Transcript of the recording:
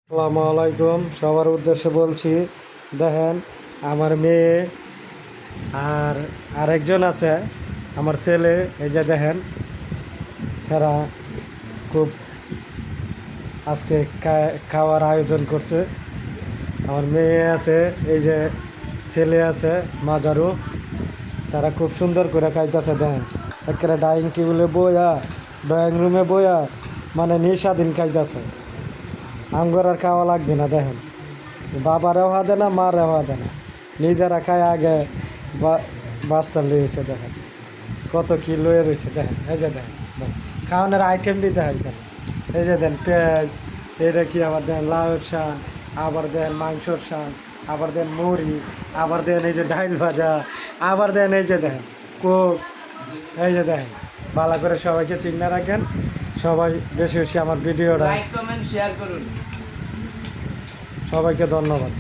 আসসালামু আলাইকুম। সবার উদ্দেশ্যে বলছি, দেখেন আমার মেয়ে আর আরেকজন আছে আমার ছেলে। এই যে দেখেন, এরা খুব আজকে খাওয়ার আয়োজন করছে। আমার মেয়ে আছে, এই যে ছেলে আছে মাজারু, তারা খুব সুন্দর করে খাইতেছে। দেখেন একেবারে ডাইনিং টেবিলে বইয়া, ড্রয়িং রুমে বইয়া, মানে নিঃস্বাধীন খাইতেছে। আমগর আর খাওয়া লাগবে না। দেখেন বাবারেও হওয়া দেয় না, মারেও হওয়া দেয় না, নিজেরা খায় আগে বাস্তা লইছে। দেখেন কত কি লয়ে রয়েছে। দেখেন এই যে দেখেন খাওয়ানোর আইটেম দিতে হয়। দেখেন এই যে দেন পেঁয়াজ, এটা কি আবার দেন লাউয়ের শাক, আবার দেন মাংসর শাক, আবার দেন মুড়ি, আবার দেন এই যে ডাইল ভাজা, আবার দেন এই যে দেখেন কোক। এই যে দেখেন ভালো করে সবাইকে চিন্তা রাখেন। সবাই বেশি বেশি আমার ভিডিওটা লাইক কমেন্ট শেয়ার করুন। সবাইকে ধন্যবাদ।